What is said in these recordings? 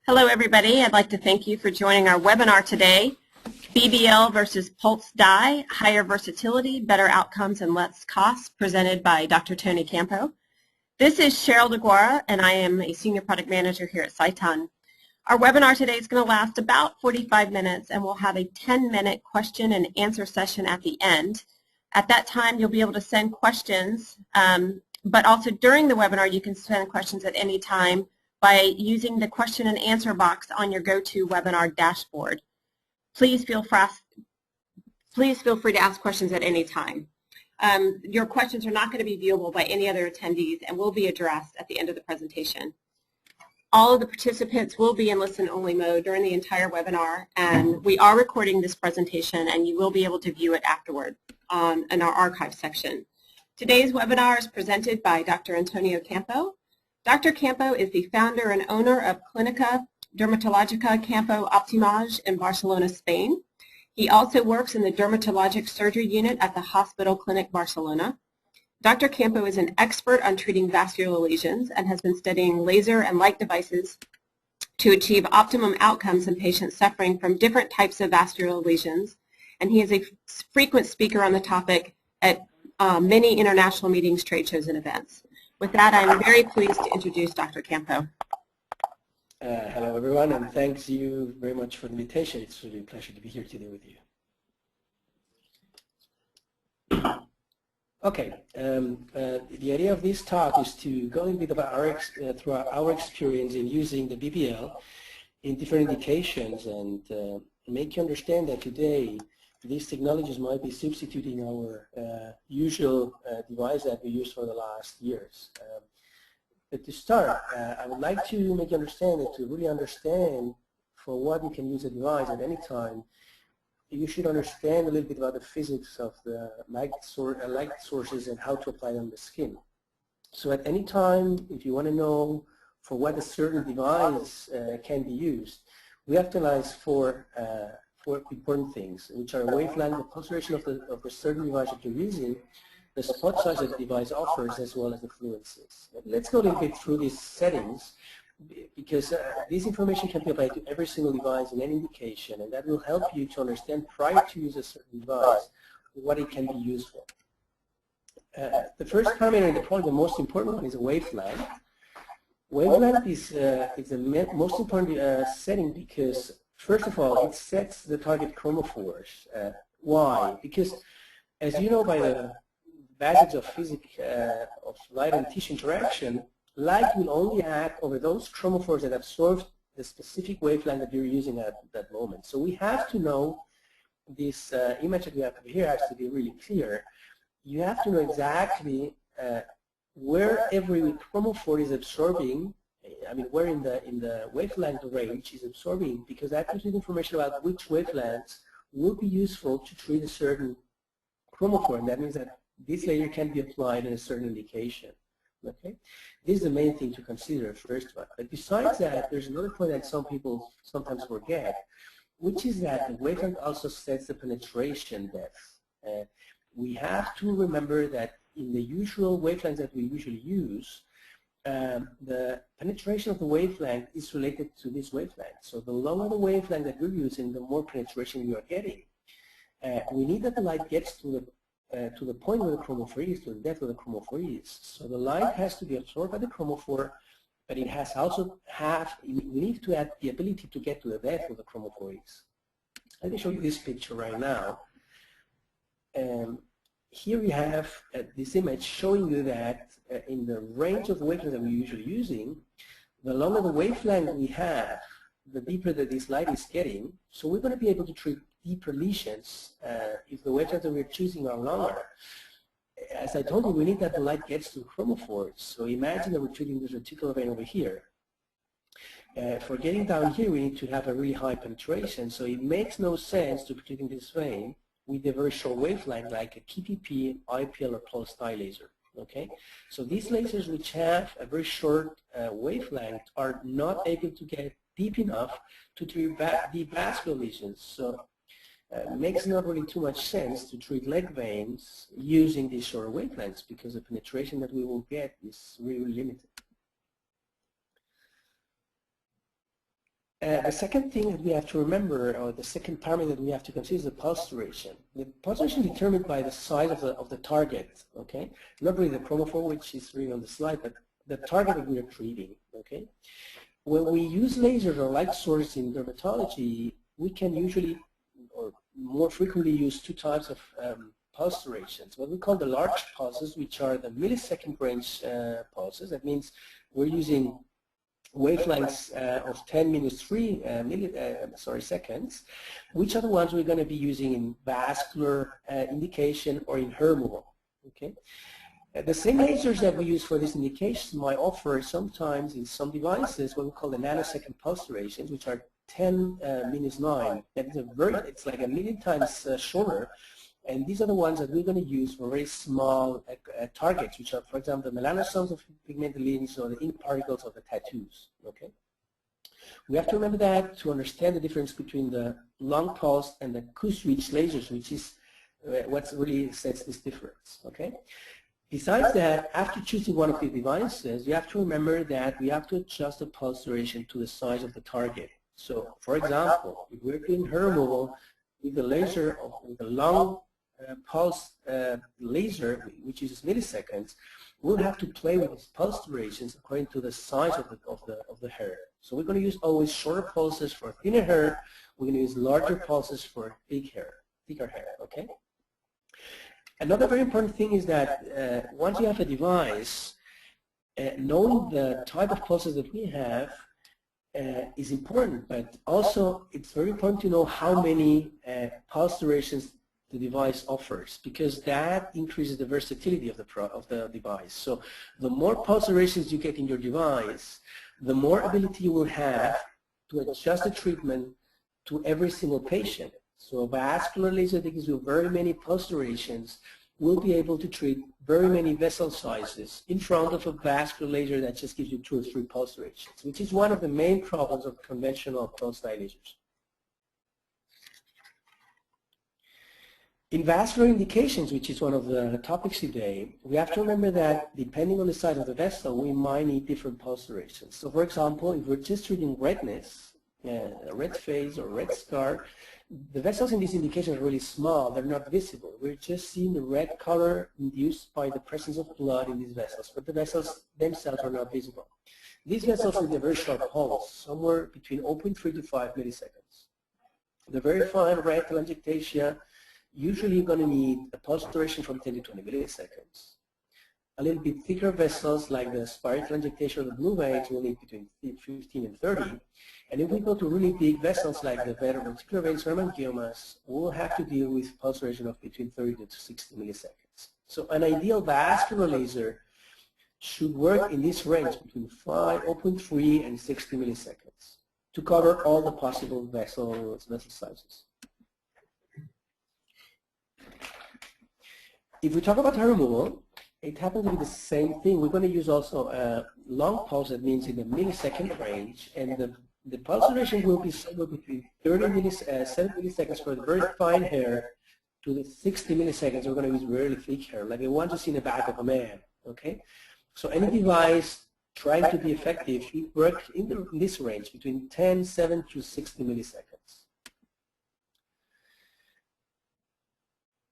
Hello everybody, I'd like to thank you for joining our webinar today, BBL versus Pulse Dye, Higher Versatility, Better Outcomes and Less Costs, presented by Dr. Tony Campo. This is Cheryl DeGuara and I am a Senior Product Manager here at Sciton. Our webinar today is going to last about 45 minutes and we'll have a 10-minute question and answer session at the end. At that time you'll be able to send questions, but also during the webinar you can send questions at any time by using the question and answer box on your GoToWebinar dashboard. Please feel free to ask questions at any time. Your questions are not going to be viewable by any other attendees and will be addressed at the end of the presentation. All of the participants will be in listen-only mode during the entire webinar, and we are recording this presentation and you will be able to view it afterward in our archive section. Today's webinar is presented by Dr. Antonio Campo. Dr. Campo is the founder and owner of Clínica Dermatológica Campo Optimage in Barcelona, Spain. He also works in the dermatologic surgery unit at the Hospital Clinic Barcelona. Dr. Campo is an expert on treating vascular lesions and has been studying laser and light devices to achieve optimum outcomes in patients suffering from different types of vascular lesions, and he is a frequent speaker on the topic at many international meetings, trade shows, and events. With that, I'm very pleased to introduce Dr. Campo. Hello, everyone, and thanks you very much for the invitation. It's really a pleasure to be here today with you. Okay, the idea of this talk is to go a bit about through our experience in using the BBL in different indications and make you understand that today these technologies might be substituting our usual device that we used for the last years. But to start, I would like to make you understand that to really understand for what you can use a device at any time, you should understand a little bit about the physics of the light sources and how to apply them on the skin. So at any time, if you want to know for what a certain device can be used, we have to analyze for important things, which are wavelength, the pulse duration of the certain device that you're using, the spot size that the device offers, as well as the fluencies. Let's go a little bit through these settings, because this information can be applied to every single device in any indication, and that will help you to understand prior to use a certain device what it can be used for. The first parameter, and probably the most important one, is a wavelength. Wavelength is the most important setting because, first of all, it sets the target chromophores. Why? Because, as you know by the basics of physics of light and tissue interaction, light will only act over those chromophores that absorb the specific wavelength that you're using at that moment. So we have to know this image that we have here has to be really clear. You have to know exactly where every chromophore is absorbing. I mean, where in the wavelength range is absorbing, because that gives you information about which wavelengths will be useful to treat a certain chromophore, and that means that this layer can be applied in a certain indication. Okay, this is the main thing to consider first one. But besides that, there's another point that some people sometimes forget, which is that the wavelength also sets the penetration depth. We have to remember that in the usual wavelengths that we usually use, the penetration of the wavelength is related to this wavelength. So the longer the wavelength that we're using, the more penetration you are getting. We need that the light gets to the point where the chromophore is, to the depth where the chromophore is. So the light has to be absorbed by the chromophore, but it has also we need to add the ability to get to the depth where the chromophore is. Let me show you this picture right now. Here we have this image showing you that in the range of the wavelength that we're usually using, the longer the wavelength we have, the deeper that this light is getting. So we're going to be able to treat deeper lesions if the wavelengths that we're choosing are longer. As I told you, we need that the light gets to chromophores. So imagine that we're treating this reticular vein over here. For getting down here, we need to have a really high penetration. So it makes no sense to be treating this vein with a very short wavelength like a PPP, IPL, or pulse dye laser. Okay, so these lasers which have a very short wavelength are not able to get deep enough to treat deep vascular lesions. So it makes not really too much sense to treat leg veins using these shorter wavelengths because the penetration that we will get is really limited. The second thing that we have to remember, or the second parameter that we have to consider, is the pulse duration. The pulse duration is determined by the size of the target, okay? Not really the chromophore, which is really on the slide, but the target that we are treating, okay? When we use lasers or light sources in dermatology, we can usually, or more frequently, use two types of pulse durations. What we call the large pulses, which are the millisecond range pulses. That means we're using wavelengths of 10 minus 3 seconds, which are the ones we're going to be using in vascular indication or in hair removal. Okay. The same lasers that we use for this indication might offer sometimes in some devices what we call the nanosecond pulse durations, which are 10 minus 9. That is it's like a million times shorter. And these are the ones that we're going to use for very small targets, which are, for example, the melanosomes of pigmented lesions or the ink particles of the tattoos. Okay, we have to remember that to understand the difference between the long pulse and the Q-switch lasers, which is what really sets this difference. Okay. Besides that, after choosing one of the devices, you have to remember that we have to adjust the pulse duration to the size of the target. So, for example, if we're doing hair removal with the laser with a long pulse laser, which uses milliseconds, we'll have to play with these pulse durations according to the size of the hair. So we're going to use always shorter pulses for thinner hair. We're going to use larger pulses for thicker hair. Okay. Another very important thing is that once you have a device, knowing the type of pulses that we have is important, but also it's very important to know how many pulse durations the device offers, because that increases the versatility of the device. So the more pulse durations you get in your device, the more ability you will have to adjust the treatment to every single patient. So a vascular laser that gives you very many pulse durations will be able to treat very many vessel sizes in front of a vascular laser that just gives you 2 or 3 pulse durations, which is one of the main problems of conventional pulse dye lasers. In vascular indications, which is one of the topics today, we have to remember that depending on the size of the vessel, we might need different pulse durations. So for example, if we're just treating redness, a red face or red scar, the vessels in this indication are really small, they're not visible. We're just seeing the red color induced by the presence of blood in these vessels, but the vessels themselves are not visible. These vessels need a very short pulse, somewhere between 0.3 to 5 milliseconds. The very fine red telangiectasia, usually you're going to need a pulse duration from 10 to 20 milliseconds. A little bit thicker vessels like the spiral telangiectasia or the blue veins will need between 15 and 30. And if we go to really big vessels like the ventricular veins or hemangiomas, we'll have to deal with pulse duration of between 30 to 60 milliseconds. So an ideal vascular laser should work in this range between 0.3 and 60 milliseconds to cover all the possible vessel sizes. If we talk about hair removal, it happens to be the same thing. We're going to use also a long pulse, that means in the millisecond range, and the pulse duration will be somewhere between 7 milliseconds for the very fine hair to the 60 milliseconds we're going to use really thick hair, like the ones you see in the back of a man. Okay, so any device trying to be effective should work in this range between 7 to 60 milliseconds.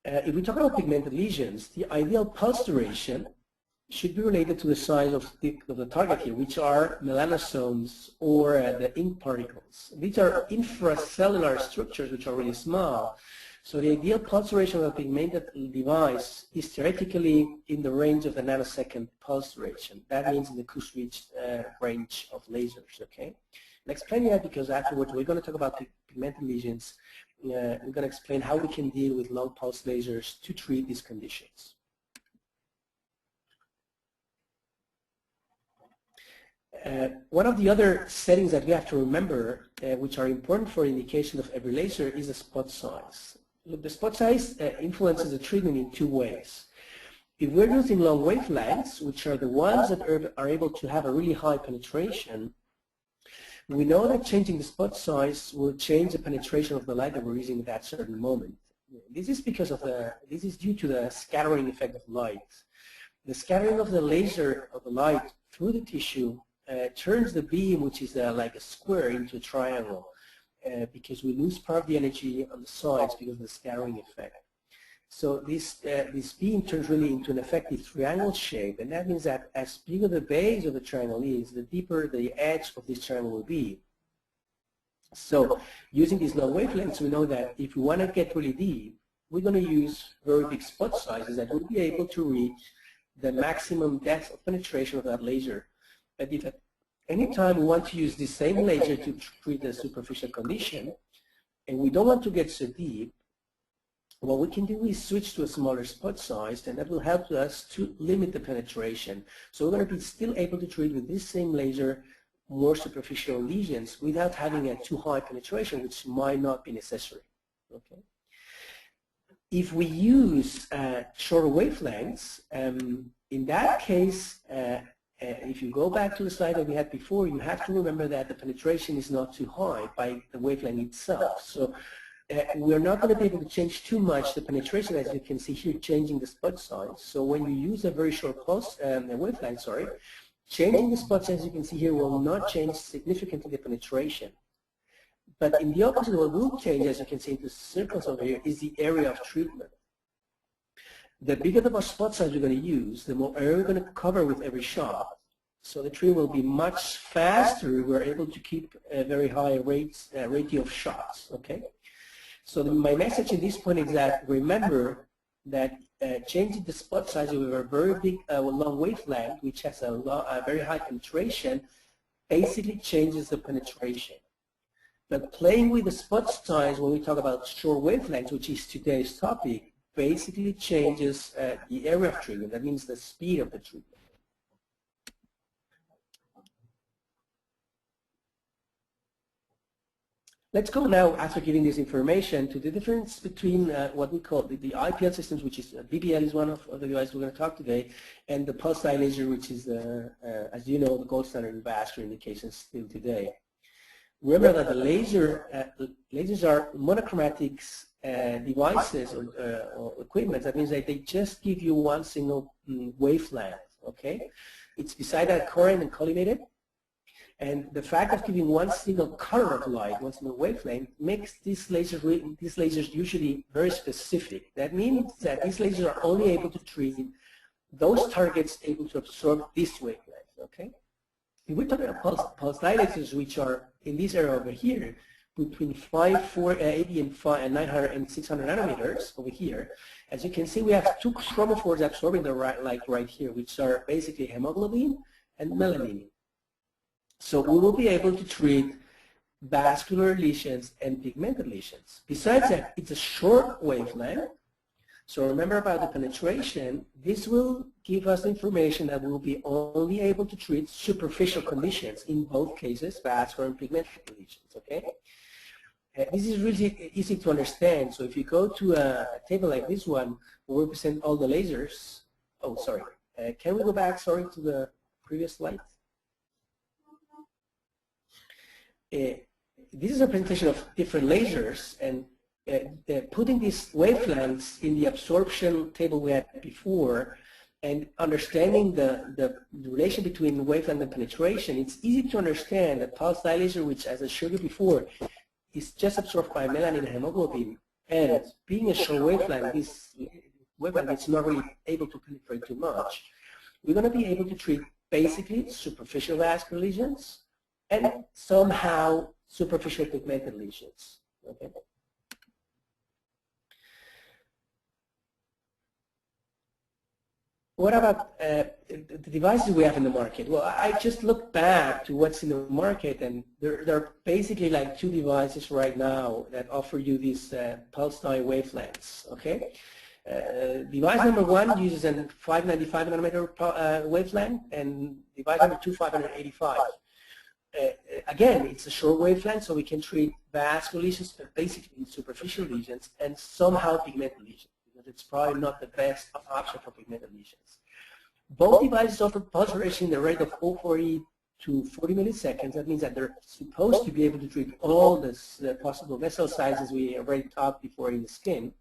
If we talk about pigmented lesions, the ideal pulse duration should be related to the size of the target here, which are melanosomes or the ink particles. These are infracellular structures which are really small. So the ideal pulse duration of a pigmented device is theoretically in the range of the nanosecond pulse duration. That means in the Q-switch range of lasers. Okay, I'll explain that because afterwards we're going to talk about pigmented lesions. We're going to explain how we can deal with long pulse lasers to treat these conditions. One of the other settings that we have to remember, which are important for indication of every laser, is the spot size. Look, the spot size influences the treatment in 2 ways. If we're using long wavelengths, which are the ones that are able to have a really high penetration, we know that changing the spot size will change the penetration of the light that we're using at that certain moment. This is because of this is due to the scattering effect of light. The scattering of the laser of the light through the tissue turns the beam, which is like a square, into a triangle because we lose part of the energy on the sides because of the scattering effect. So this beam turns really into an effective triangle shape, and that means that as bigger the base of the triangle is, the deeper the edge of this triangle will be. So using these long wavelengths, we know that if we want to get really deep, we're going to use very big spot sizes that will be able to reach the maximum depth of penetration of that laser. But if at any time we want to use the same laser to treat a superficial condition, and we don't want to get so deep, what we can do is switch to a smaller spot size, and that will help us to limit the penetration. So we're going to be still able to treat with this same laser more superficial lesions without having a too high penetration, which might not be necessary. Okay. If we use shorter wavelengths, in that case, if you go back to the slide that we had before, you have to remember that the penetration is not too high by the wavelength itself. So we're not going to be able to change too much the penetration, as you can see here, changing the spot size. So when you use a very short pulse wavelength, changing the spot size, as you can see here, will not change significantly the penetration. But in the opposite, what will change, as you can see in the circles over here, is the area of treatment. The bigger the spot size we're going to use, the more area we're going to cover with every shot. So the treatment will be much faster. We're able to keep a very high ratio of shots. Okay. So my message at this point is that remember that changing the spot size with a very big long wavelength, which has a very high penetration, basically changes the penetration. But playing with the spot size when we talk about short wavelengths, which is today's topic, basically changes the area of treatment. That means the speed of the treatment. Let's go now, after giving this information, to the difference between what we call the IPL systems, which is BBL is one of the devices we're going to talk today, and the pulse dye laser, which is, as you know, the gold standard in vascular indications still today. Remember that the lasers are monochromatic devices or equipment. That means that they just give you one single wavelength. Okay, it's beside that current and collimated. And the fact of giving one single color of light, one single wavelength, makes these lasers usually very specific. That means that these lasers are only able to treat those targets able to absorb this wavelength. Okay. If we're talking about pulse dye lasers, which are in this area over here, between 480 and 900 and 600 nanometers over here, as you can see, we have two chromophores absorbing the light right here, which are basically hemoglobin and melanin. So we will be able to treat vascular lesions and pigmented lesions. Besides that, it's a short wavelength. So remember about the penetration. This will give us information that we will be only able to treat superficial conditions in both cases, vascular and pigmented lesions. Okay. This is really easy to understand. So if you go to a table like this one, we represent all the lasers. Oh, sorry. Can we go back, sorry, to the previous slide? This is a presentation of different lasers, and putting these wavelengths in the absorption table we had before and understanding the relation between wavelength and penetration, it's easy to understand that pulse dye laser, which, as I showed you before, is just absorbed by melanin and hemoglobin, and being a short wavelength, this wavelength is not really able to penetrate too much. We're going to be able to treat basically superficial vascular lesions and somehow superficial pigmented lesions. Okay. What about the devices we have in the market? Well, I just looked back to what's in the market, and there are basically like two devices right now that offer you these pulse dye wavelengths. Okay. Device number one uses a 595 nanometer wavelength, and device number two 585. Again, it's a short wavelength, so we can treat vascular lesions, but basically superficial lesions, and somehow pigmented lesions, because it's probably not the best option for pigmented lesions. Both devices offer pulse duration in the rate of 0.40 to 40 milliseconds. That means that they're supposed to be able to treat all the possible vessel sizes we already talked before in the skin.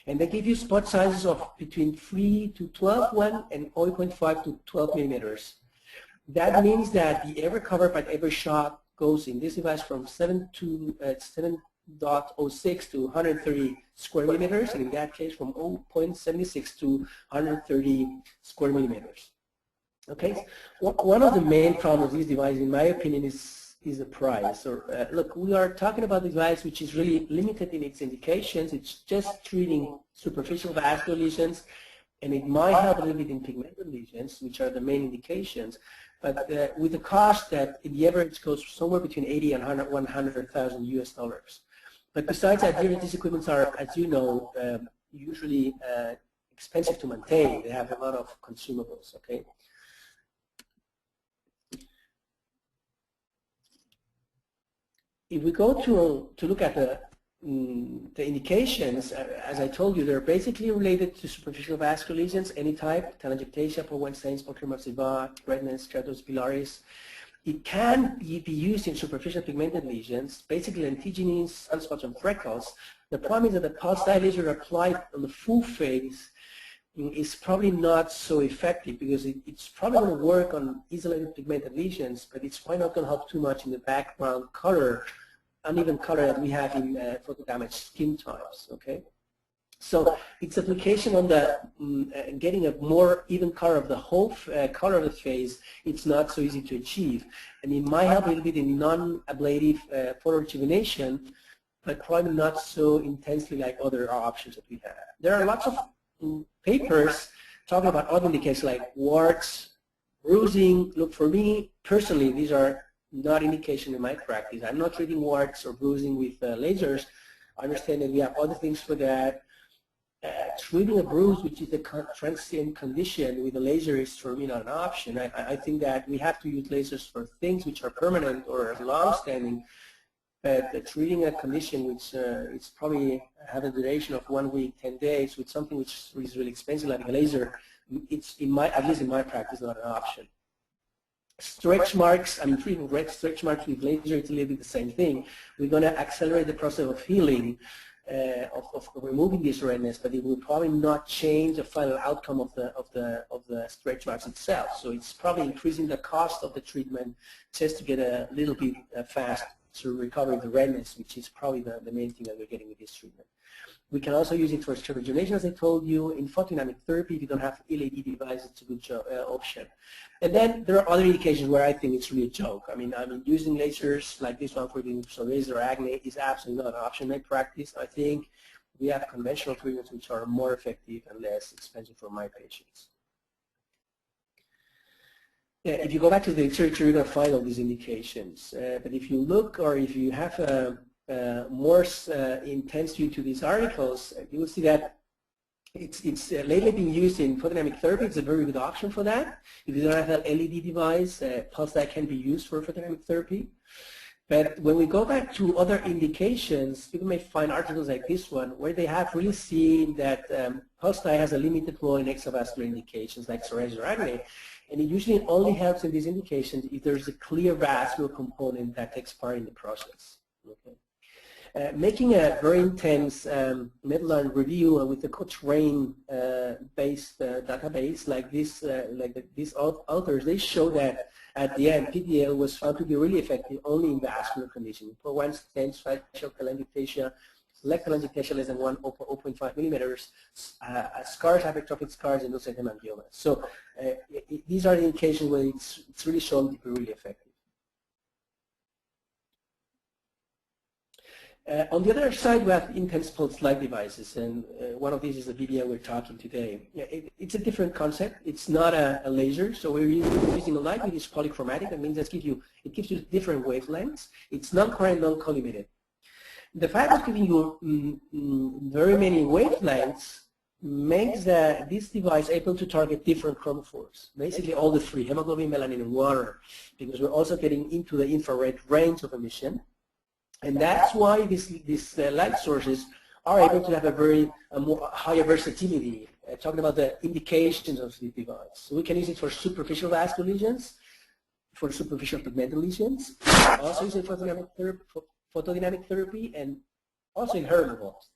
And they give you spot sizes of between 3 to 12 and 0.5 to 12 millimeters. That means that the air covered by every shot goes in this device from 7.06 to 130 square millimeters, and in that case from 0.76 to 130 square millimeters. Okay, one of the main problems with this device, in my opinion, is the price. Or look, we are talking about a device which is really limited in its indications. It's just treating superficial vascular lesions, and it might help a little bit in pigmented lesions, which are the main indications. But with the cost that in the average goes somewhere between 80 and 100,000 US dollars. But besides that, these equipments are, as you know, usually expensive to maintain. They have a lot of consumables. Okay. If we go to look at the indications, as I told you, they're basically related to superficial vascular lesions, any type, telangiectasia, port stains, polychroma siva, redness, keratosis pilaris. It can be used in superficial pigmented lesions, basically lentigines, sunspots, and freckles. The problem is that the pulse dye laser applied on the full face is probably not so effective because it's probably going to work on isolated pigmented lesions, but it's probably not going to help too much in the background color, uneven color that we have in photodamaged skin types. Okay, so its application on the getting a more even color of the whole color of the face, it's not so easy to achieve, and it might help a little bit in non-ablative photorejuvenation, but probably not so intensely like other options that we have. There are lots of papers talking about other indications like warts, bruising. Look, for me personally, these are not indication in my practice. I'm not treating warts or bruising with lasers. I understand that we have other things for that. Treating a bruise, which is a transient condition, with a laser is for me not an option. I think that we have to use lasers for things which are permanent or long-standing. But treating a condition which is probably have a duration of 1 week, 10 days, with something which is really expensive like a laser, it's at least in my practice not an option. Stretch marks, I mean treating stretch marks with laser, it's a little bit the same thing. We're going to accelerate the process of healing, of removing this redness, but it will probably not change the final outcome of the stretch marks itself. So it's probably increasing the cost of the treatment just to get a little bit fast to recover the redness, which is probably the main thing that we're getting with this treatment. We can also use it for sterilization, as I told you. In photodynamic therapy, if you don't have LED devices, it's a good option. And then there are other indications where I think it's really a joke. I mean using lasers like this one for the psoriasis or acne is absolutely not an option in practice. I think we have conventional treatments which are more effective and less expensive for my patients. If you go back to the literature, you're going to find all these indications. But if you look, or if you have more intense view to these articles, you will see that it's lately being used in photodynamic therapy. It's a very good option for that. If you don't have an LED device, pulse dye can be used for photodynamic therapy. But when we go back to other indications, people may find articles like this one where they have really seen that pulse dye has a limited role in extravascular indications like psoriasis or acne. And it usually only helps in these indications if there's a clear vascular component that takes part in the process. Okay. Making a very intense meta-learned review with a Cochrane-based database like this, these authors, they show that at the end, PDL was found to be really effective only in vascular conditions. For one stent, facial telangiectasia, select telangiectasia less than 0.5 millimeters, scars, hypertrophic scars, and those hemangiomas. So these are the indications where it's really shown to be really effective. On the other side, we have intense pulse light devices, and one of these is the BBL we're talking today. It's a different concept. It's not a laser, so we're using a light which is polychromatic. That means it gives you different wavelengths. It's non-current, non-collimated. The fact of giving you very many wavelengths makes this device able to target different chromophores, basically all the three, hemoglobin, melanin, and water, because we're also getting into the infrared range of emission. And that's why these light sources are able to have a very higher versatility, talking about the indications of the device. So we can use it for superficial vascular lesions, for superficial pigmented lesions, also use it for photodynamic therapy, and also in herbivores.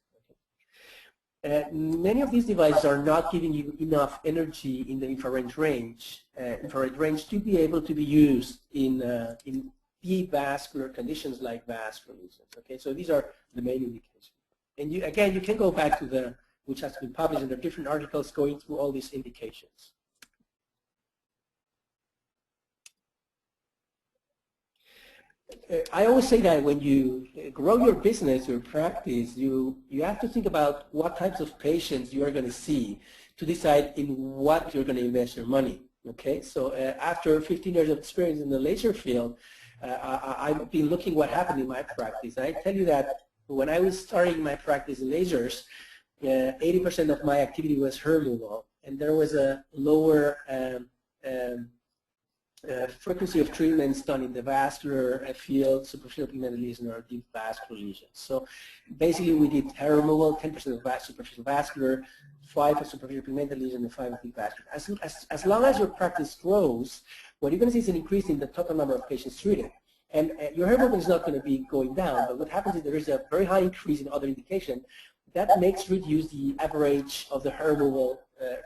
Many of these devices are not giving you enough energy in the infrared range to be able to be used in deep vascular conditions like vascular lesions. Okay, so these are the main indications. And again, you can go back to which has been published, and there are different articles going through all these indications. I always say that when you grow your business, your practice, you have to think about what types of patients you are going to see to decide in what you're going to invest your money. Okay, so after 15 years of experience in the laser field, I've been looking what happened in my practice. And I tell you that when I was starting my practice in lasers, 80% of my activity was hair removal, and there was a lower frequency of treatments done in the vascular field, superficial pigmented lesion, or deep vascular lesions. So basically we did hair removal, 10% of superficial vascular, 5 of superficial pigmented lesion, and 5 of deep vascular. As long as your practice grows, what you're going to see is an increase in the total number of patients treated. And your hair removal is not going to be going down, but what happens is there is a very high increase in other indication that makes reduce the average of the hair removal,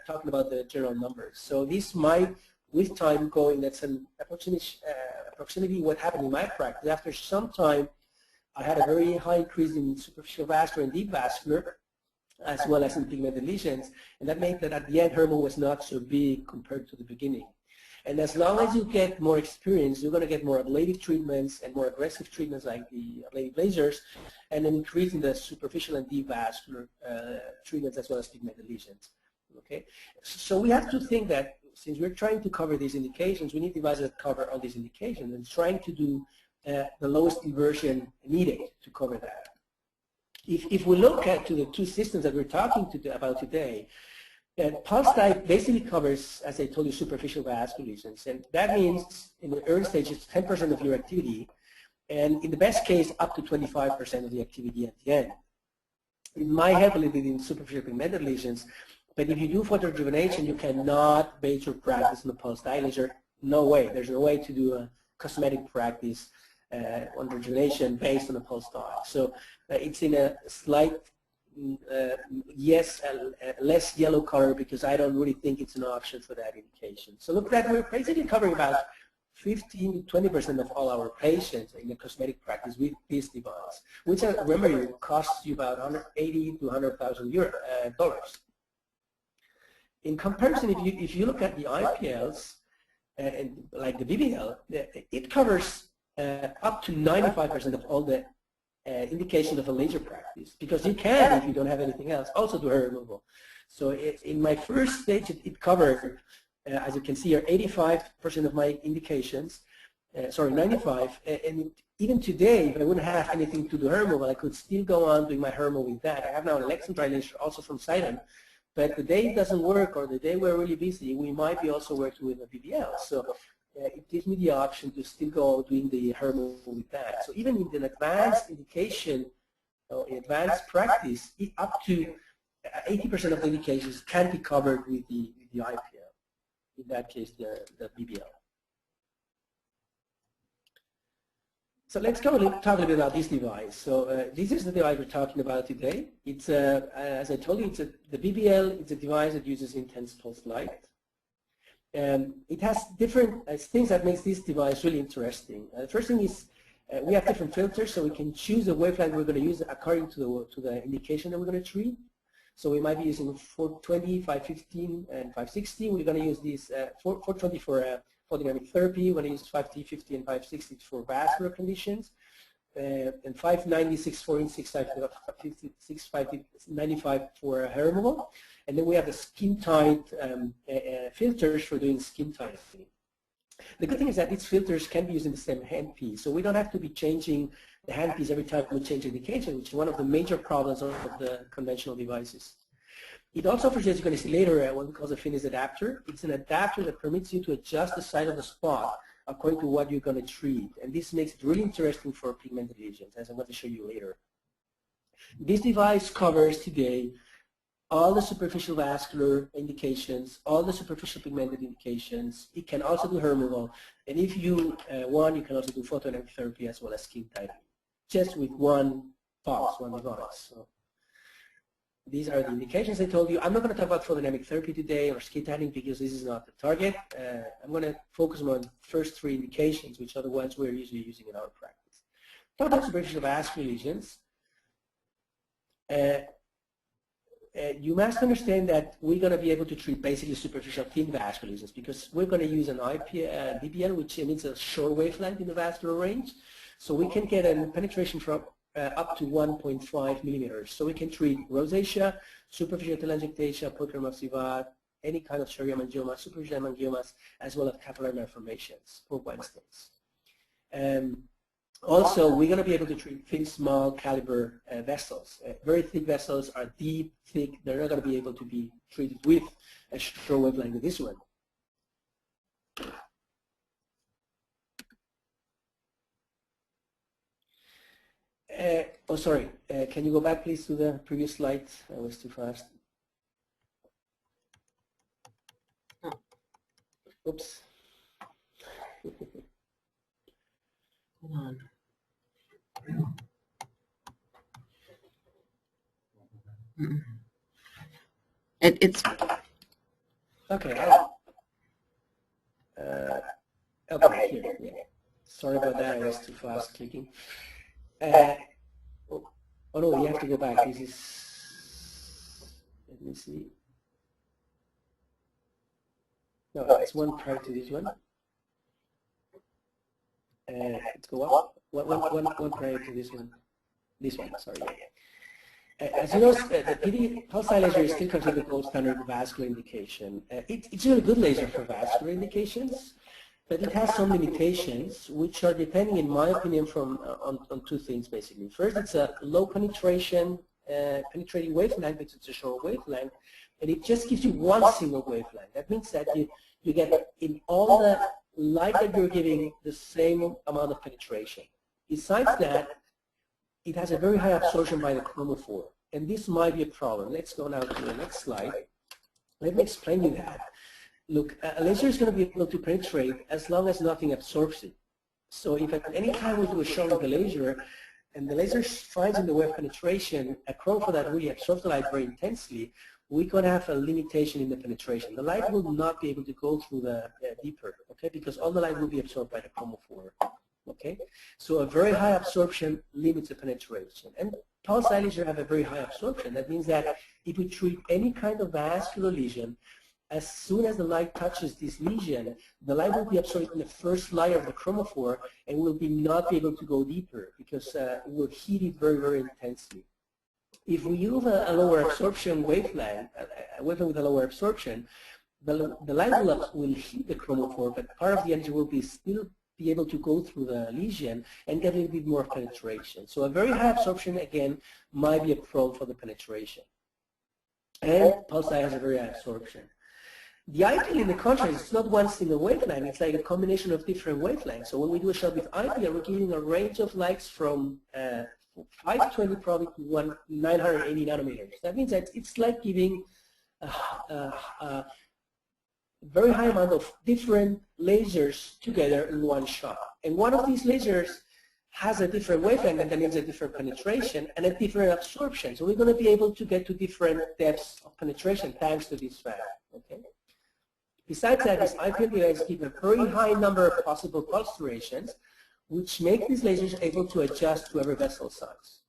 talking about the general numbers. So this might, with time going, that's an approximately what happened in my practice. After some time, I had a very high increase in superficial vascular and deep vascular, as well as in pigmented lesions, and that made that at the end, hair removal was not so big compared to the beginning. And as long as you get more experience, you're going to get more ablative treatments and more aggressive treatments like the ablative lasers, and an increase in the superficial and deep vascular treatments as well as pigmented lesions. Okay, so we have to think that since we're trying to cover these indications, we need devices that cover all these indications and trying to do the lowest inversion needed to cover that. If we look at the two systems that we're talking about today, pulse type basically covers, as I told you, superficial vascular lesions, and that means in the early stage it's 10% of your activity, and in the best case up to 25% of the activity at the end. It might help a little bit in superficial pigmented lesions, but if you do photorejuvenation, you cannot base your practice on the pulse dye laser. No way. There's no way to do a cosmetic practice on rejuvenation based on a pulse dye. So it's in a slight less yellow color because I don't really think it's an option for that indication. So look at that, we're basically covering about 15 to 20% of all our patients in the cosmetic practice with this device, which remember it costs you about 180 to 100,000 dollars. In comparison, if you look at the IPLs, like the BBL, it covers up to 95% of all the indication of a laser practice, because you can, if you don't have anything else, also do hair removal. So in my first stage, it covered, as you can see here, 85% of my indications, sorry, 95, and even today, if I wouldn't have anything to do hair removal, I could still go on doing my hair removal with that. I have now an electron dry laser also from Sciton, but the day it doesn't work or the day we're really busy, we might be also working with a BBL. So it gives me the option to still go doing the hair removal with that. So even in an advanced indication or advanced practice, up to 80% of the indications can be covered with the IPL. In that case, the BBL. So let's talk a little bit about this device. So this is the device we're talking about today. It's as I told you, the BBL. It's a device that uses intense pulse light. It has different things that makes this device really interesting. The first thing is we have different filters, so we can choose the wavelength we're going to use according to the indication that we're going to treat. So we might be using 420, 515, and 560. We're going to use these 420 for photodynamic therapy. We're going to use 550 and 560 for vascular conditions, and 590, 640, 650, 695 for hair removal. And then we have the skin tight filters for doing skin tightening. The good thing is that these filters can be used in the same handpiece, so we don't have to be changing the handpiece every time we change indication, which is one of the major problems of the conventional devices. It also offers, as you're going to see later, what we call a finished adapter. It's an adapter that permits you to adjust the size of the spot according to what you're going to treat, and this makes it really interesting for pigmented lesions, as I'm going to show you later. This device covers today all the superficial vascular indications, all the superficial pigmented indications. It can also do hair removal, and if you want, you can also do photodynamic therapy as well as skin tightening, just with one box, one device. So these are the indications I told you. I'm not going to talk about photodynamic therapy today or skin tightening because this is not the target. I'm going to focus on the first three indications, which are the ones we're usually using in our practice. Total superficial vascular lesions. You must understand that we're going to be able to treat basically superficial thin vascular lesions because we're going to use an BBL, which emits a short wavelength in the vascular range. So we can get a penetration from up to 1.5 millimeters. So we can treat rosacea, superficial telangiectasia, polychroma sivat, any kind of chorioangioma, superficial hemangiomas, as well as capillary malformations for Weinstein's. Also, we're going to be able to treat thin, small caliber vessels. Very thick vessels are deep, thick. They're not going to be able to be treated with a short wavelength like this one. Oh, sorry. Can you go back, please, to the previous slide? I was too fast. Oops. Hold on. It's okay. Okay, here. Yeah. Sorry about that. I was too fast clicking. Oh no, you have to go back. This is. Let me see. No, it's one prior to this one. Let's go up. One prior to this one. This one, sorry. As you know, the PD pulse dye laser is still considered the gold standard vascular indication. It's a really good laser for vascular indications, but it has some limitations, which are depending, in my opinion, on two things basically. First, it's a low penetration, penetrating wavelength, because it's a short wavelength, and it just gives you one single wavelength. That means that you get in all the light that you're giving the same amount of penetration. Besides that, it has a very high absorption by the chromophore, and this might be a problem. Let's go now to the next slide. Let me explain you that. Look, a laser is going to be able to penetrate as long as nothing absorbs it. So if at any time we do a shot of the laser, and the laser finds in the way of penetration a chromophore that really absorbs the light very intensely, we're going to have a limitation in the penetration. The light will not be able to go through the deeper, okay, because all the light will be absorbed by the chromophore. Okay, so a very high absorption limits the penetration. And pulse dye lasers have a very high absorption. That means that if we treat any kind of vascular lesion, as soon as the light touches this lesion, the light will be absorbed in the first layer of the chromophore and will not be able to go deeper because it will heat it very, very intensely. If we use a lower absorption wavelength, a wavelength with a lower absorption, the light will heat the chromophore, but part of the energy will still be able to go through the lesion and get a little bit more penetration. So a very high absorption, again, might be a problem for the penetration. And pulse dye has a very high absorption. The IPL, in the contrary, it's not one single wavelength. It's like a combination of different wavelengths. So when we do a shot with IPL, we're giving a range of lights from 520 probably to 980 nanometers. That means that it's like giving a very high amount of different lasers together in one shot. And one of these lasers has a different wavelength, and that means a different penetration and a different absorption. So we're going to be able to get to different depths of penetration thanks to this fact. Okay. Besides that, these IPL devices give a very high number of possible pulse durations, which make these lasers able to adjust to every vessel size.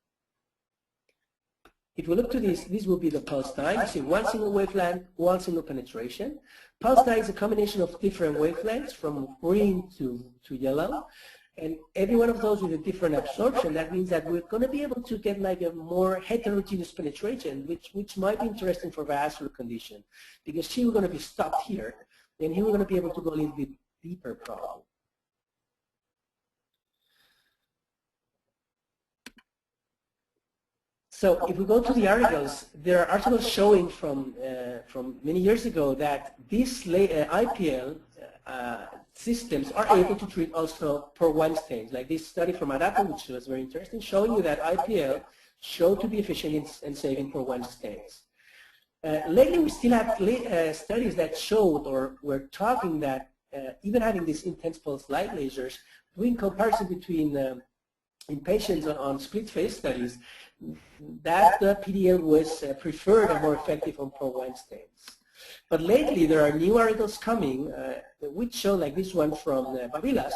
If we look to this will be the pulse dye. You see one single wavelength, one single penetration. Pulse dye is a combination of different wavelengths from green to yellow. And every one of those with a different absorption. That means that we're going to be able to get like a more heterogeneous penetration, which might be interesting for vascular condition. Because here we're going to be stopped here, and here we're going to be able to go a little bit deeper probably. So if we go to the articles, there are articles showing from many years ago that these IPL systems are able to treat also poor Wine stains, like this study from Arato, which was very interesting, showing you that IPL showed to be efficient in saving poor Wine stains. Lately, we still have studies that showed, or were talking that even having these intense pulse light lasers, doing comparison between in patients on split phase studies that the PDL was preferred and more effective on pore wine stains. But lately there are new articles coming which show, like this one from Babilas,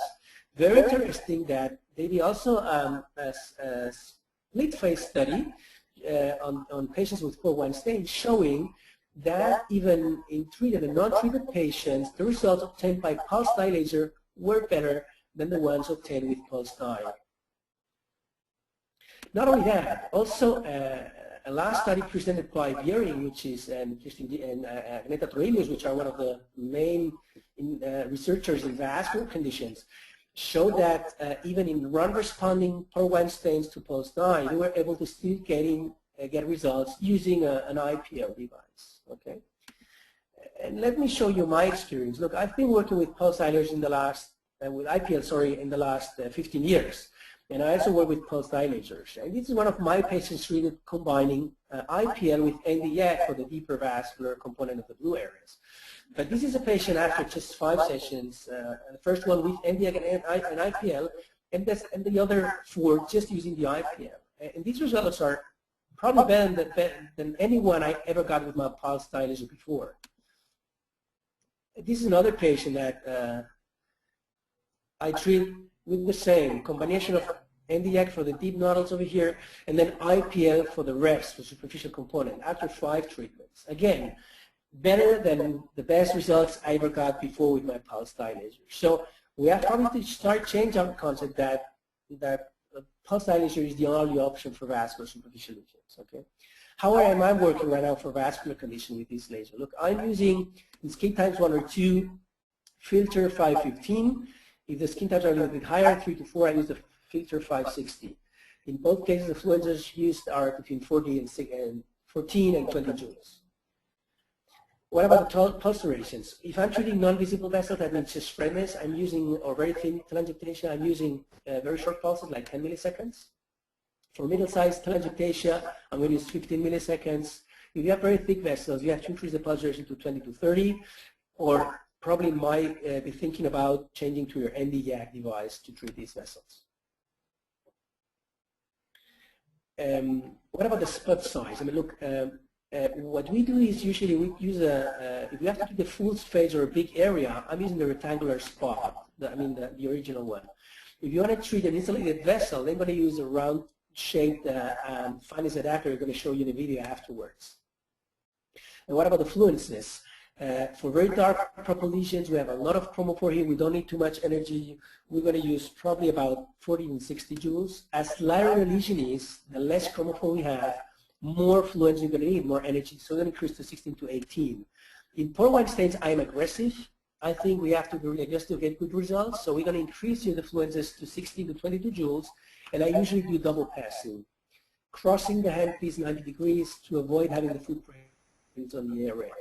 very interesting, that they did also a split phase study on patients with pore wine stains, showing that even in treated and non-treated patients, the results obtained by pulse dye laser were better than the ones obtained with pulse dye. Not only that, also a last study presented by Bjering, which is and Agneta Torelius, which are one of the main researchers in vascular conditions, showed that even in non-responding pore wine stains to pulse dye, they were able to still get results using an IPL device. Okay, and let me show you my experience. Look, I've been working with pulse dilators in the last with IPL, sorry, in the last 15 years. And I also work with pulse dye lasers. And this is one of my patients treated combining IPL with Nd:YAG for the deeper vascular component of the blue areas. But this is a patient after just 5 sessions, the first one with Nd:YAG and IPL, and the other 4 just using the IPL. And these results are probably better than anyone I ever got with my pulse dye laser before. This is another patient that I treat with the same combination of Nd:YAG for the deep nodules over here, and then IPL for the rest, the superficial component, after 5 treatments. Again, better than the best results I ever got before with my pulse dye laser. So we have probably to start change our concept that pulse dye laser is the only option for vascular superficial lesions. Okay. How am I working right now for vascular condition with this laser? Look, I'm using in skin types 1 or 2 filter 515. If the skin types are a little bit higher, 3 to 4, I use the filter 560. In both cases, the fluences used are between 14 and 20 joules. What about the pulse durations? If I'm treating non-visible vessels, that means just spreadness, I'm using, or very thin telangiectasia, I'm using very short pulses, like 10 milliseconds. For middle-sized telangiectasia, I'm going to use 15 milliseconds. If you have very thick vessels, you have to increase the pulse duration to 20 to 30, or probably might be thinking about changing to your Nd:YAG device to treat these vessels. What about the spot size? I mean, look, what we do is usually we use if we have to do the full phase or a big area, I'm using the rectangular spot, the original one. If you want to treat an insulated vessel, then I'm going to use a round-shaped finest adapter. I'm going to show you in the video afterwards. And what about the fluences? For very dark purple lesions, we have a lot of chromophore here. We don't need too much energy. We're going to use probably about 40 and 60 joules. As lighter the lesion is, the less chromophore we have, more fluence you're going to need, more energy. So we're going to increase to 16 to 18. In pore wine stains, I'm aggressive. I think we have to be really aggressive to get good results. So we're going to increase here the fluences to 16 to 22 joules. And I usually do double passing, crossing the handpiece 90 degrees to avoid having the footprints on the area.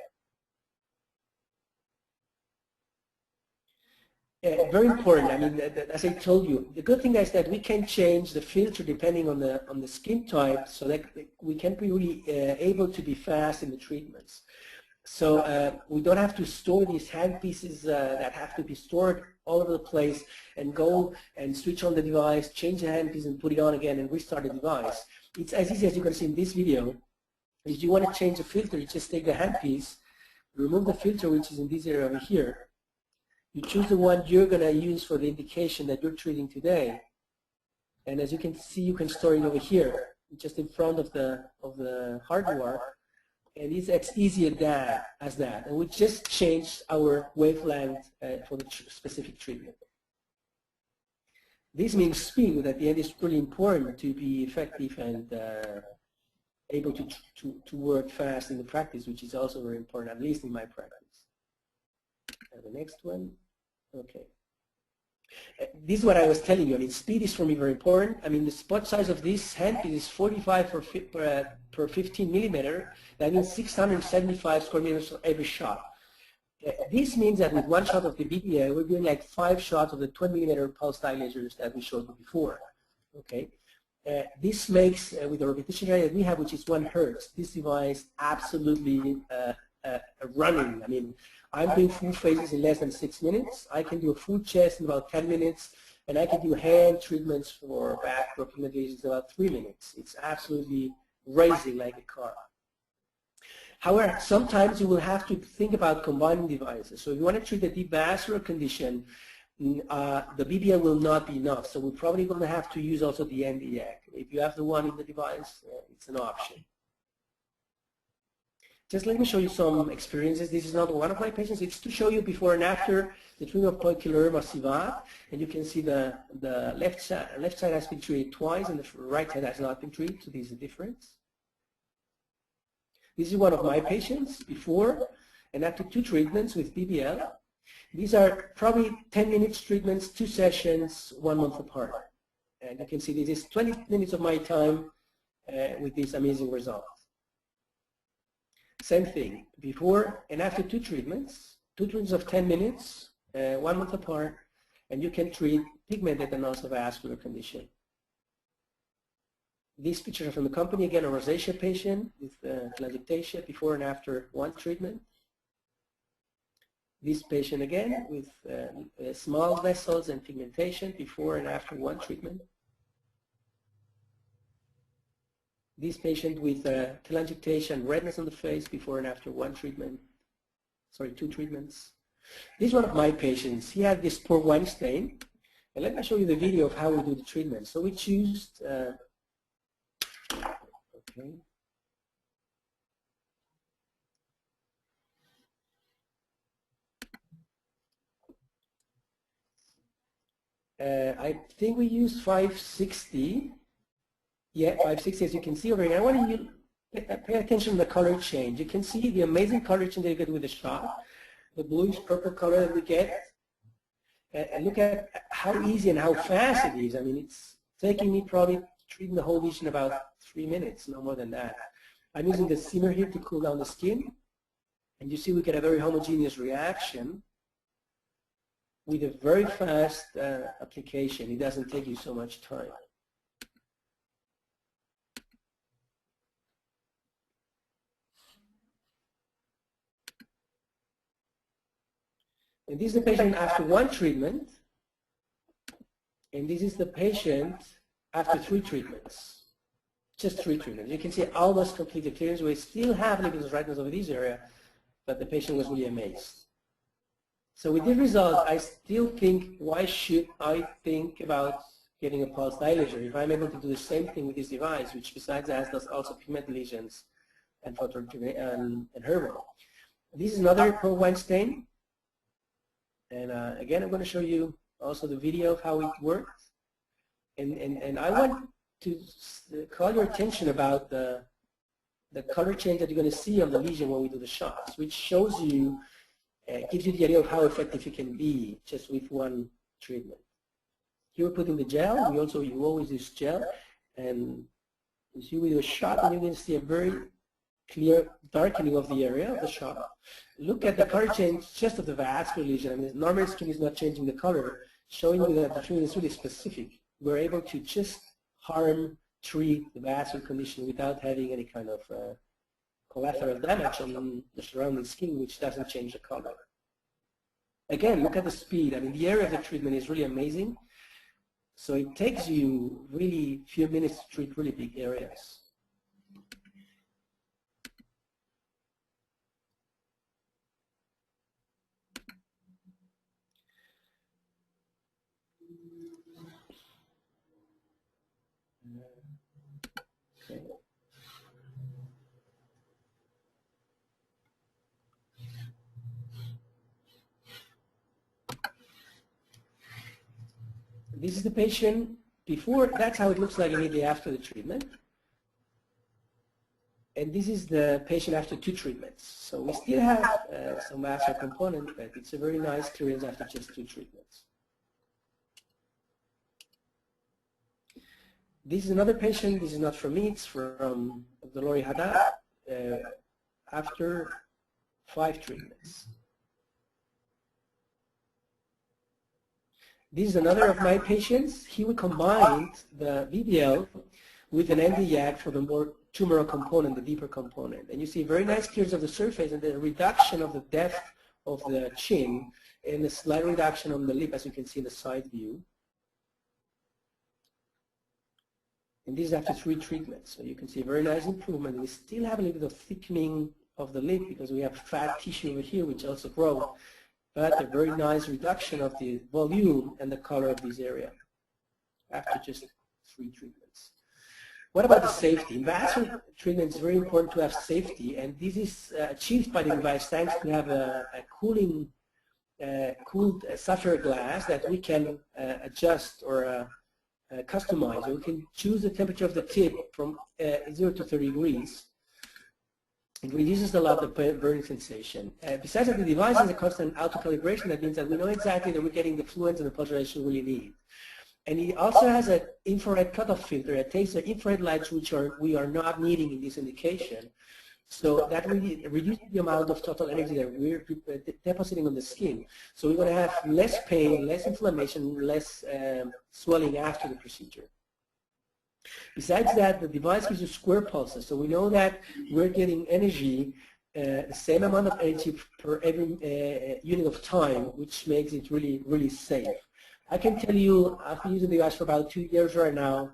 Very important. I mean, as I told you, the good thing is that we can change the filter depending on the skin type, so that we can be really able to be fast in the treatments. So we don't have to store these handpieces that have to be stored all over the place and go and switch on the device, change the handpiece and put it on again and restart the device. It's as easy as you can see in this video. If you want to change the filter, you just take the handpiece, remove the filter, which is in this area over here. You choose the one you're going to use for the indication that you're treating today. And as you can see, you can store it over here, just in front of the hardware. And it's as easy as that. And we just changed our wavelength for the specific treatment. This means speed, which at the end is really important to be effective and able to work fast in the practice, which is also very important, at least in my practice. The next one, okay. This is what I was telling you. I mean, speed is for me very important. I mean, the spot size of this handpiece is 45 per 15 millimeter. That means 675 square meters for every shot. This means that with one shot of the BBL, we're doing like 5 shots of the 20 millimeter pulse dye lasers that we showed you before. Okay. This makes, with the repetition rate that we have, which is 1 hertz, this device absolutely running. I mean, I'm doing full phases in less than 6 minutes. I can do a full chest in about 10 minutes, And I can do hand treatments for back for pigmentation in about 3 minutes. It's absolutely racing like a car. However, sometimes you will have to think about combining devices. So if you want to treat a deep vascular condition, the BBL will not be enough. So we're probably going to have to use also the NDX. If you have the one in the device, it's an option. Just let me show you some experiences. This is not one of my patients. It's to show you before and after the treatment of poikiloderma sivat. And you can see the left side has been treated twice and the right side has not been treated. So there's a difference. This is one of my patients before and after 2 treatments with BBL. These are probably 10 minutes treatments, 2 sessions, 1 month apart. And you can see this is 20 minutes of my time with these amazing results. Same thing, before and after 2 treatments of 10 minutes, 1 month apart, and you can treat pigmented and also vascular condition. These pictures are from the company, again, a rosacea patient with telangiectasia before and after 1 treatment. This patient again with small vessels and pigmentation before and after 1 treatment. This patient with telangiectasia and redness on the face before and after 2 treatments. This is one of my patients. He had this poor wine stain. And let me show you the video of how we do the treatment. So we choose, okay. I think we use 560. Yeah, 560, as you can see over here. I want you to pay attention to the color change. You can see the amazing color change that you get with the shot, the bluish purple color that we get. And look at how easy and how fast it is. I mean, it's taking me probably treating the whole lesion about 3 minutes, no more than that. I'm using the simmer here to cool down the skin. And you see we get a very homogeneous reaction with a very fast application. It doesn't take you so much time. And this is the patient after 1 treatment, and this is the patient after 3 treatments. Just 3 treatments. You can see almost complete clearance. We still have a little bit of redness over this area, but the patient was really amazed. So with this result, I still think, why should I think about getting a pulse dilator if I'm able to do the same thing with this device, which besides that does also pigment lesions and herbal. This is another pro wine stain. And again, I'm going to show you also the video of how it works. And I want to call your attention about the color change that you're going to see on the lesion when we do the shots, which shows you, gives you the idea of how effective it can be just with 1 treatment. Here we're putting the gel. You always use gel. And you see we do a shot, and you're going to see a very clear darkening of the area of the shot. Look at the color change just of the vascular lesion. I mean, normal skin is not changing the color, showing you that the treatment is really specific. We're able to just treat the vascular condition without having any kind of collateral damage on the surrounding skin, which doesn't change the color. Again, look at the speed. I mean, the area of the treatment is really amazing. So it takes you really a few minutes to treat really big areas. Okay. This is the patient before. That's how it looks like immediately after the treatment. And this is the patient after 2 treatments. So we still have some vascular component, but it's a very nice clearance after just 2 treatments. This is another patient. This is not from me. It's from the Lori Haddad after 5 treatments. This is another of my patients. He combined the BBL with an NDX for the more tumoral component, the deeper component. And you see very nice clearance of the surface and the reduction of the depth of the chin and a slight reduction on the lip, as you can see in the side view. And this is after 3 treatments. So you can see a very nice improvement. We still have a little bit of thickening of the lip because we have fat tissue over here which also grows, but a very nice reduction of the volume and the color of this area after just 3 treatments. What about the safety? In vascular treatment, it's very important to have safety, and this is achieved by the device thanks to have a cooled sapphire glass that we can adjust or customize. We can choose the temperature of the tip from 0 to 30 degrees. It reduces a lot the burning sensation. Besides that, the device has a constant auto-calibration. That means that we know exactly that we're getting the fluence and the pulsation we really need. And it also has an infrared cutoff filter that takes the infrared lights which we are not needing in this indication. So that really reduces the amount of total energy that we're depositing on the skin. So we're going to have less pain, less inflammation, less swelling after the procedure. Besides that, the device gives you square pulses. So we know that we're getting energy, the same amount of energy per every unit of time, which makes it really, really safe. I can tell you, I've been using the device for about 2 years right now,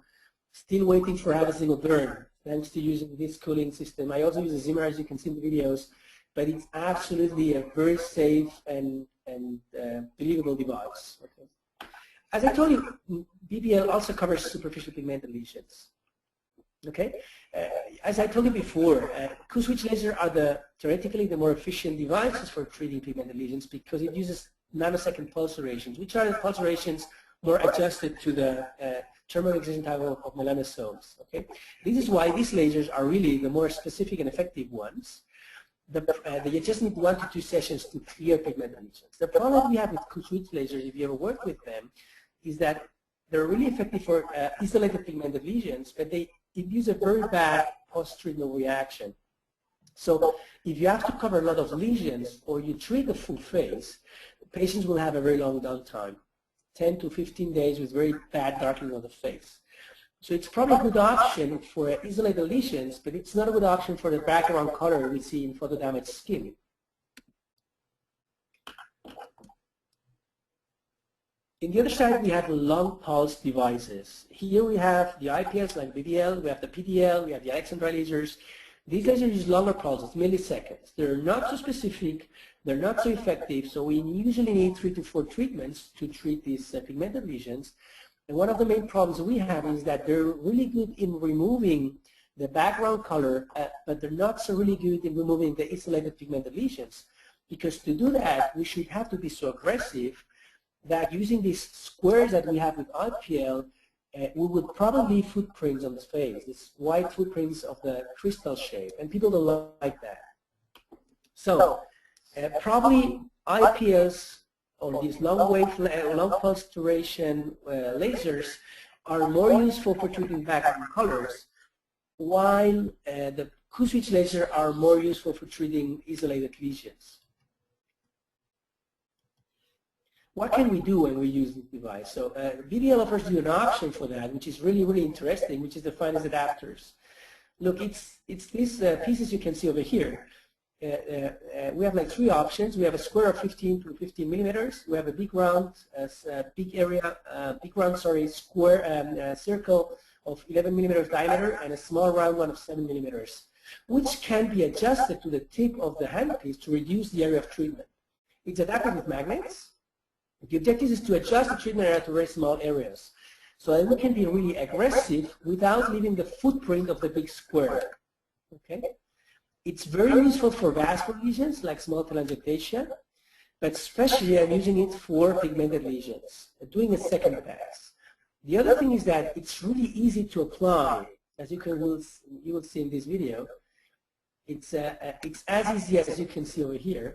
still waiting for have a single burn, thanks to using this cooling system. I also use a Zimmer, as you can see in the videos, but it's absolutely a very safe and believable device. Okay. As I told you, BBL also covers superficial pigmented lesions. Okay, as I told you before, Q-switch laser are theoretically the more efficient devices for treating pigmented lesions because it uses nanosecond pulsations, which are the pulsations more adjusted to the terminal excision time of melanosomes. Okay, this is why these lasers are really the more specific and effective ones. You just need 1 to 2 sessions to clear pigmented lesions. The problem we have with Q-switch lasers, if you ever work with them, is that they're really effective for isolated pigmented lesions, but they induce a very bad post-treatment reaction. So if you have to cover a lot of lesions or you treat the full face, patients will have a very long downtime, 10 to 15 days with very bad darkening of the face. So it's probably a good option for isolated lesions, but it's not a good option for the background color we see in photodamaged skin. In the other side, we have long pulse devices. Here we have the IPLs like BBL, we have the PDL, we have the Alexandrite lasers. These lasers use longer pulses, milliseconds. They're not so specific, they're not so effective, so we usually need 3 to 4 treatments to treat these pigmented lesions. And one of the main problems we have is that they're really good in removing the background color, but they're not so really good in removing the isolated pigmented lesions. Because to do that, we should have to be so aggressive that using these squares that we have with IPL, we would probably leave footprints on the face, these white footprints of the crystal shape, and people don't like that. So probably IPLs or these long pulse duration lasers are more useful for treating background colors, while the Q-switch laser are more useful for treating isolated lesions. What can we do when we use this device? So BBL offers you an option for that, which is really, really interesting, which is defined as adapters. Look, it's these pieces you can see over here. We have like 3 options. We have a square of 15 to 15 millimeters. We have a big round, square circle of 11 millimeters diameter, and a small round one of 7 millimeters, which can be adjusted to the tip of the handpiece to reduce the area of treatment. It's adapted with magnets. The objective is to adjust the treatment area to very small areas, so that we can be really aggressive without leaving the footprint of the big square. Okay? It's very useful for vascular lesions like small telangiectasia, but especially I'm using it for pigmented lesions, doing a second pass. The other thing is that it's really easy to apply, as you will see in this video. It's as easy as you can see over here.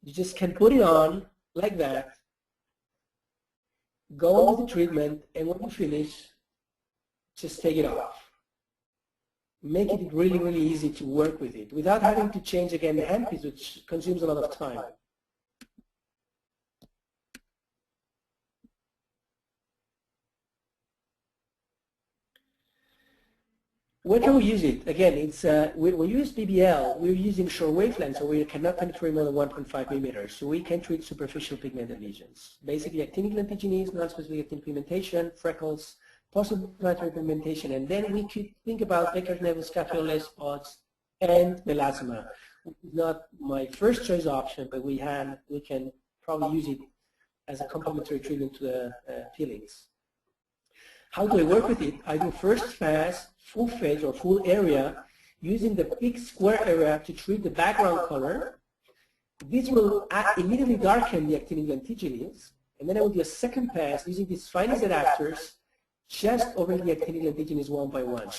You just can put it on like that, go on with the treatment, and when you finish, just take it off. Make it really, really easy to work with it without having to change again the handpiece, which consumes a lot of time. Where can we use it? Again, it's when we use BBL, we're using short wavelengths, so we cannot penetrate more than 1.5 millimeters. So we can treat superficial pigmented lesions. Basically, actinic lentiginous, non-specific actinic pigmentation, freckles, post-operative implementation, and then we could think about Becker-Neville scaphoid spots and melasma, which is not my first choice option, but we can probably use it as a complementary treatment to the peelings. How do I work with it? I do first pass, full phase or full area, using the big square area to treat the background color. This will immediately darken the actinic lentigines, and then I will do a second pass using these finest adapters just over the actinic lentigines one by one,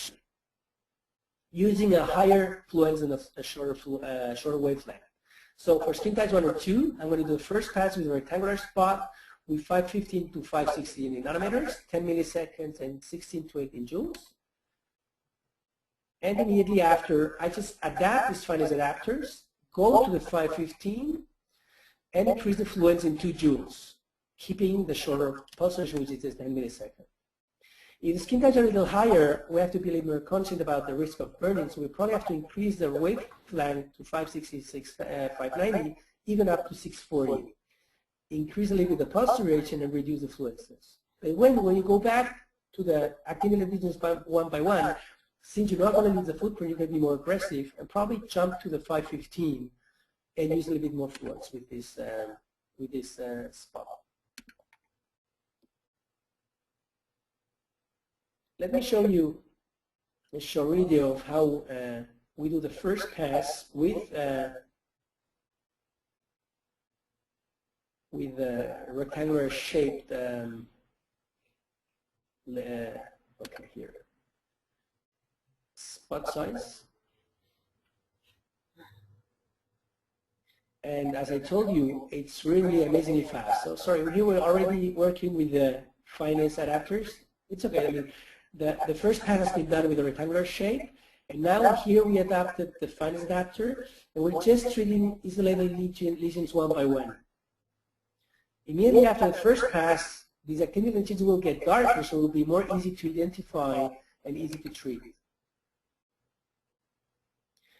using a higher fluence and a shorter wavelength. So for skin types 1 or 2, I'm going to do the first pass with a rectangular spot with 515 to 560 nanometers, 10 milliseconds, and 16 to 18 joules. And immediately after, I just adapt these finest adapters, go to the 515, and increase the fluence in 2 joules, keeping the shorter pulse duration, which is 10 milliseconds. If the skin types are a little higher, we have to be a little more conscious about the risk of burning, so we probably have to increase the wavelength to 560, 590, even up to 640. Increase a little bit the pulse duration and reduce the fluences. But when you go back to the actinic lentigines one by one, since you're not going to use the footprint, you can be more aggressive and probably jump to the 515 and use a little bit more fluence with this spot. Let me show you a short video of how we do the first pass with rectangular shaped okay, here, spot size. And as I told you, it's really amazingly fast. So sorry, you were already working with the finest adapters. It's okay. I mean, the first pass has been done with a rectangular shape, and now here we adapted the finest adapter, and we're just treating isolated lesions one by one. Immediately after the first pass, these actinic lentigines will get darker, so it will be more easy to identify and easy to treat.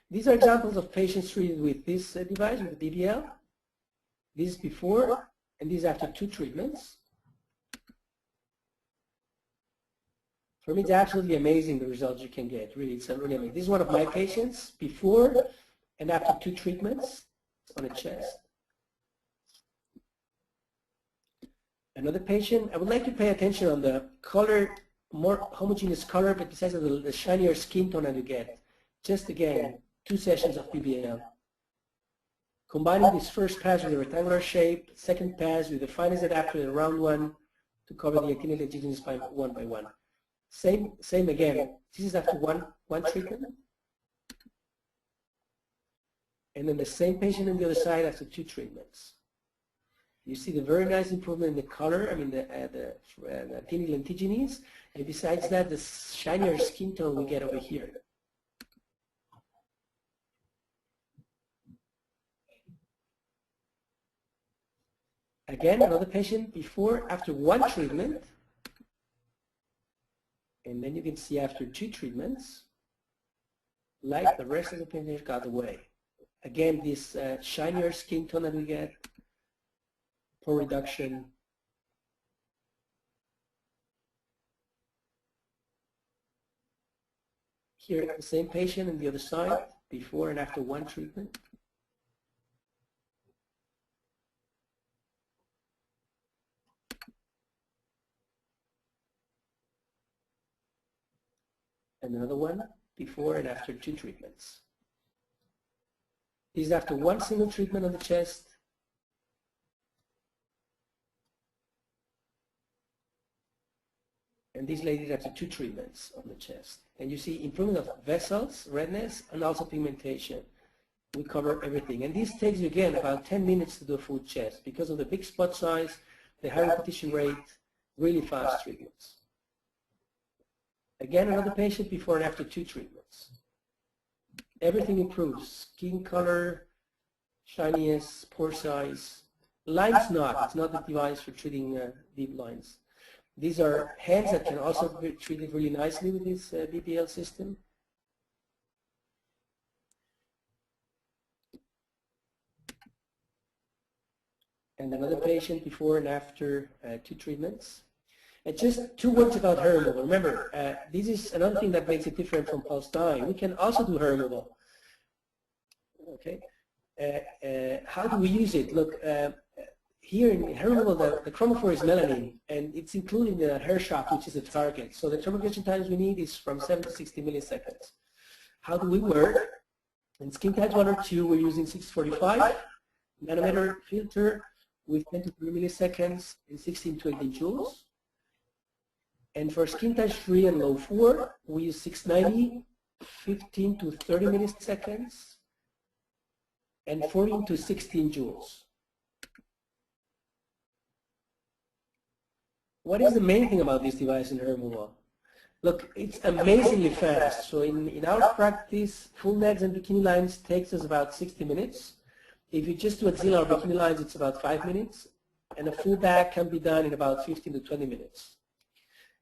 These are examples of patients treated with this device, with the BBL. This is before, and this is after 2 treatments. For me, it's absolutely amazing the results you can get. Really, it's really amazing. This is one of my patients before and after 2 treatments on the chest. Another patient, I would like to pay attention on the color, more homogeneous color, but besides the shinier skin tone that you get. Just again, 2 sessions of BBL. Combining this first pass with a rectangular shape, second pass with the finest adapter, the round one, to cover the actinic lentigines one by one. Same again. This is after one treatment. And then the same patient on the other side after 2 treatments. You see the very nice improvement in the color, I mean the actinic lentigines, and besides that, the shinier skin tone we get over here. Again, another patient before, after 1 treatment, and then you can see after 2 treatments, like the rest of the patient got away. Again, this shinier skin tone that we get, pore reduction. Here, the same patient on the other side, before and after 1 treatment. And another one before and after 2 treatments. This is after 1 single treatment on the chest. And these ladies after 2 treatments on the chest. And you see improvement of vessels, redness, and also pigmentation. We cover everything. And this takes you, again, about 10 minutes to do a full chest because of the big spot size, the high repetition rate, really fast treatments. Again, another patient before and after 2 treatments. Everything improves. Skin color, shininess, pore size. Lines not. It's not the device for treating deep lines. These are hands that can also be treated really nicely with this BBL system. And another patient before and after 2 treatments. Just 2 words about hair removal. Remember, this is another thing that makes it different from pulse dye. We can also do hair removal. Okay. How do we use it? Look, here in hair removal, the chromophore is melanin, and it's including the hair shaft, which is the target. So the termination times we need is from 7 to 60 milliseconds. How do we work? In skin type 1 or 2, we're using 645 nanometer filter with 10 to 3 milliseconds and 16 to 18 joules. And for skin type 3 and low 4, we use 690, 15 to 30 milliseconds, and 14 to 16 joules. What is the main thing about this device in hair removal? Look, it's amazingly fast. So in our practice, full necks and bikini lines takes us about 60 minutes. If you just do axilla or bikini lines, it's about 5 minutes. And a full back can be done in about 15 to 20 minutes.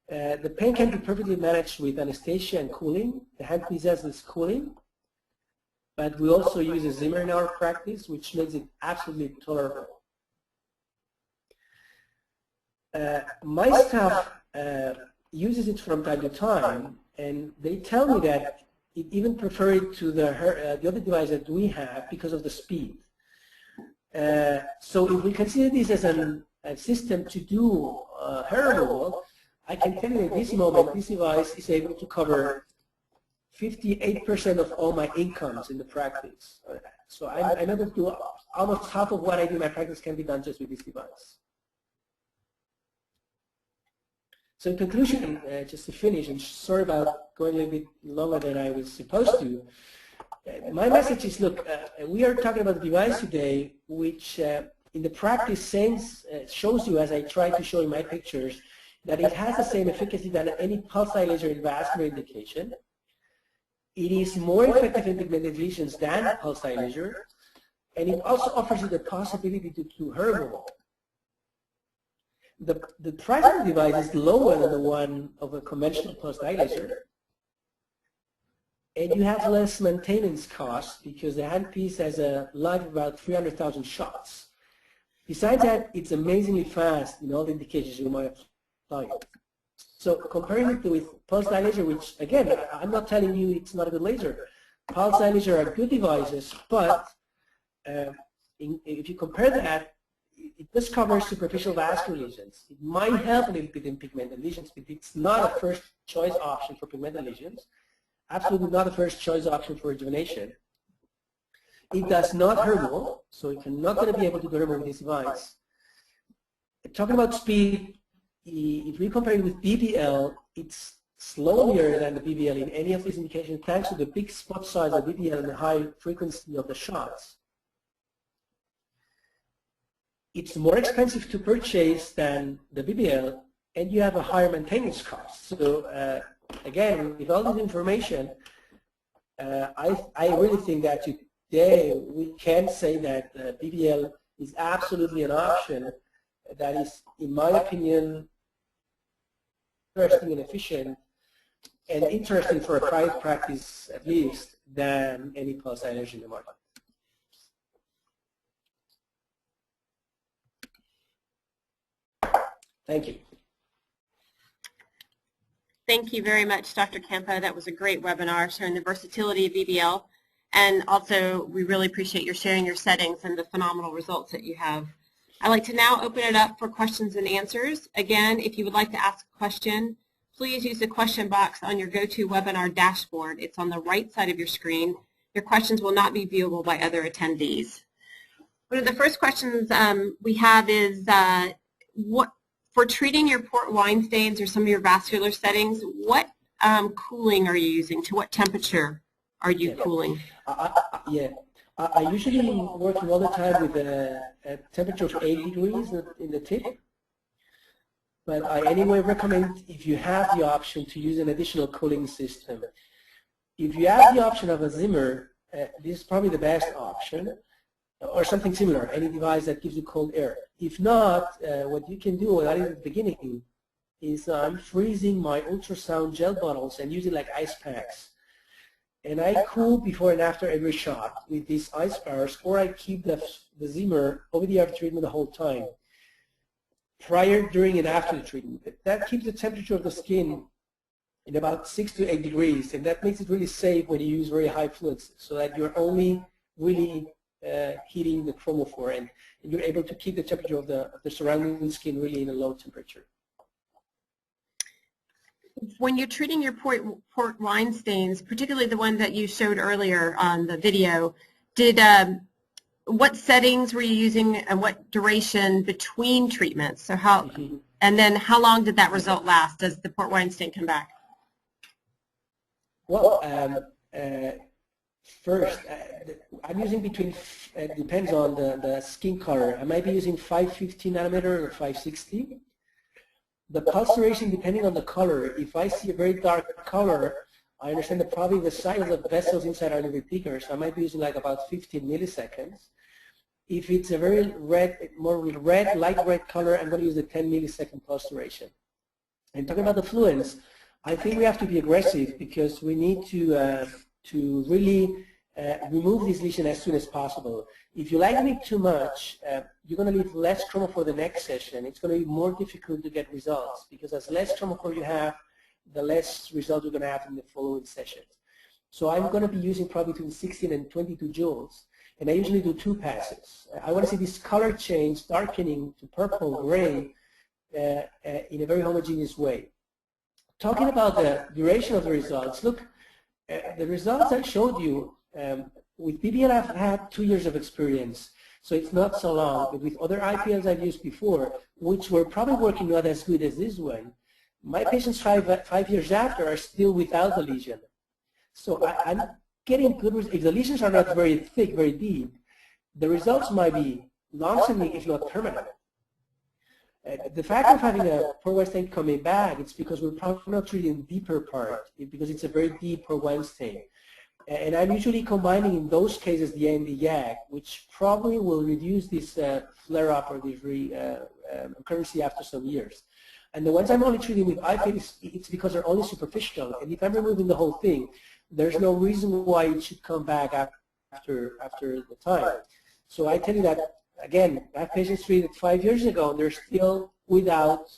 The pain can be perfectly managed with anesthesia and cooling. The handpiece has this cooling. But we also use a Zimmer in our practice, which makes it absolutely tolerable. My staff uses it from time to time, and they tell me that it even prefer it to the other device that we have because of the speed. So if we consider this as a system to do hair removal, I can tell you at this moment this device is able to cover 58% of all my incomes in the practice. So I'm able to do almost half of what I do in my practice can be done just with this device. So in conclusion, just to finish, and sorry about going a little bit longer than I was supposed to, my message is, look, we are talking about a device today which in the practice shows you, as I try to show in my pictures, that it has the same efficacy than any pulse dye laser in vascular indication. It is more effective in pigmented lesions than pulse dye laser, and it also offers you the possibility to do hair removal. The price of the device is lower than the one of a conventional pulse dye laser, and you have less maintenance costs because the handpiece has a life of about 300,000 shots. Besides that, it's amazingly fast in all the indications you might apply it. So comparing it with pulse dye laser, which again, I'm not telling you it's not a good laser. Pulse dye laser are good devices, but if you compare that, it just covers superficial vascular lesions. It might help a little bit in pigmented lesions, but it's not a first choice option for pigmented lesions. Absolutely not a first choice option for rejuvenation. It does not hair removal, so you're not going to be able to do hair removal with this device. Talking about speed, if we compare it with BBL, it's slower than the BBL in any of these indications thanks to the big spot size of BBL and the high frequency of the shots. It's more expensive to purchase than the BBL, and you have a higher maintenance cost. So again, with all this information, I really think that today we can say that BBL is absolutely an option that is, in my opinion, interesting and efficient, and interesting for a private practice at least, than any pulse dye laser in the market. Thank you. Thank you very much, Dr. Campo. That was a great webinar showing the versatility of BBL. And also, we really appreciate your sharing your settings and the phenomenal results that you have. I'd like to now open it up for questions and answers. Again, if you would like to ask a question, please use the question box on your GoToWebinar dashboard. It's on the right side of your screen. Your questions will not be viewable by other attendees. One of the first questions we have is, for treating your port wine stains or some of your vascular settings, what cooling are you using? To what temperature are you cooling? I usually work all the time with a temperature of 8 degrees in the tip. But I anyway recommend, if you have the option, to use an additional cooling system. If you have the option of a Zimmer, this is probably the best option, or something similar, any device that gives you cold air. If not, what you can do, what I did at the beginning, is I'm freezing my ultrasound gel bottles and use it like ice packs. And I cool before and after every shot with these ice bars, or I keep the Zimmer over-the-air treatment the whole time. prior, during, and after the treatment. That keeps the temperature of the skin in about 6 to 8 degrees, and that makes it really safe when you use very high fluids, so that you're only really heating the chromophore, and you're able to keep the temperature of the surrounding skin really in a low temperature. When you're treating your port wine stains, particularly the one that you showed earlier on the video, what settings were you using and what duration between treatments? So how, and then how long did that result last? Does the port wine stain come back? Well, first, I'm using between, depends on the skin color. I might be using 550 nanometer or 560. The pulse duration, depending on the color, if I see a very dark color, I understand that probably the size of the vessels inside are a little bit bigger, so I might be using like about 15 milliseconds. If it's a very red, more red, light red color, I'm going to use the 10 millisecond pulse duration. And talking about the fluence, I think we have to be aggressive because we need to really remove this lesion as soon as possible. If you ligate too much, you're going to leave less chromophore the next session. It's going to be more difficult to get results because as less chromophore you have, the less results you're going to have in the following sessions. So I'm going to be using probably between 16 and 22 joules, and I usually do 2 passes. I want to see this color change, darkening to purple, gray, in a very homogeneous way. Talking about the duration of the results, look, the results I showed you, with BBL I've had 2 years of experience, so it's not so long, but with other IPLs I've used before, which were probably working not as good as this one, my patients 5 years after are still without the lesion. So I'm getting good results. If the lesions are not very thick, very deep, the results might be long-standing, if not permanent. The fact of having a port wine stain coming back, it's because we're probably not treating the deeper part, because it's a very deep port wine stain. And I'm usually combining in those cases the A and the YAG, which probably will reduce this flare-up or this occurrence after some years. And the ones I'm only treating with IPL, it's because they're only superficial. And if I'm removing the whole thing, there's no reason why it should come back after the time. So I tell you that, again, I have patients treated 5 years ago, and they're still without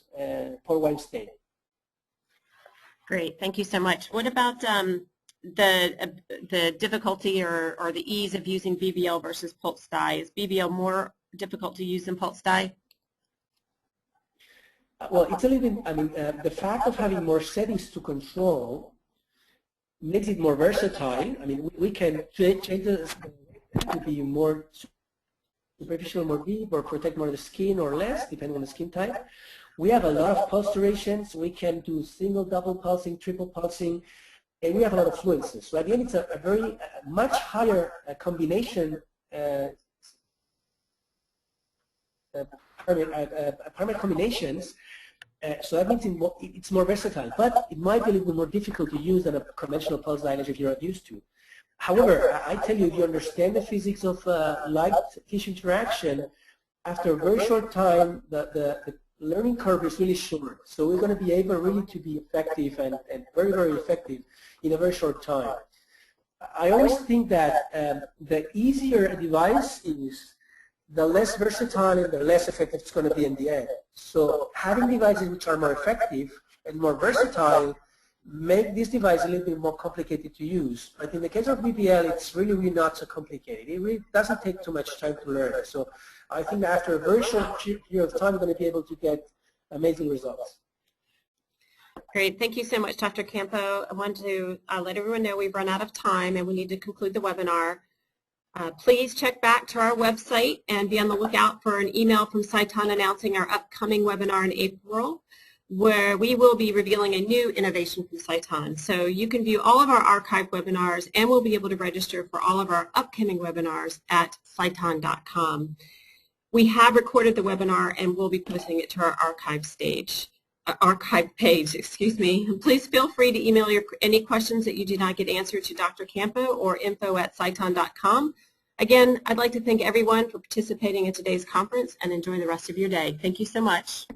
port wine stain. Great, thank you so much. What about the difficulty or the ease of using BBL versus pulse dye? Is BBL more difficult to use than pulse dye? Well, it's a little bit, I mean, the fact of having more settings to control makes it more versatile. I mean, we can change it to be more superficial, more deep, or protect more of the skin or less, depending on the skin type. We have a lot of pulse durations. We can do single, double pulsing, triple pulsing, and we have a lot of fluences. So at the end, it's a very much higher combination parameter combinations, so that means it's more versatile, but it might be a little bit more difficult to use than a conventional pulse dye if you're not used to. However, I tell you, if you understand the physics of light-tissue interaction, after a very short time, the learning curve is really short. So we're going to be able really to be effective and very, very effective in a very short time. I always think that the easier a device is, the less versatile and the less effective it's going to be in the end. So having devices which are more effective and more versatile make this device a little bit more complicated to use. But in the case of BBL, it's really not so complicated. It really doesn't take too much time to learn. So I think after a very short period of time, you're going to be able to get amazing results. Great. Thank you so much, Dr. Campo. I want to let everyone know we've run out of time and we need to conclude the webinar. Please check back to our website and be on the lookout for an email from Sciton announcing our upcoming webinar in April, where we will be revealing a new innovation from Sciton. So you can view all of our archived webinars, and we'll be able to register for all of our upcoming webinars at Sciton.com. We have recorded the webinar, and we'll be posting it to our archive page, excuse me. Please feel free to email any questions that you did not get answered to Dr. Campo or info@Sciton.com. Again, I'd like to thank everyone for participating in today's conference and enjoy the rest of your day. Thank you so much.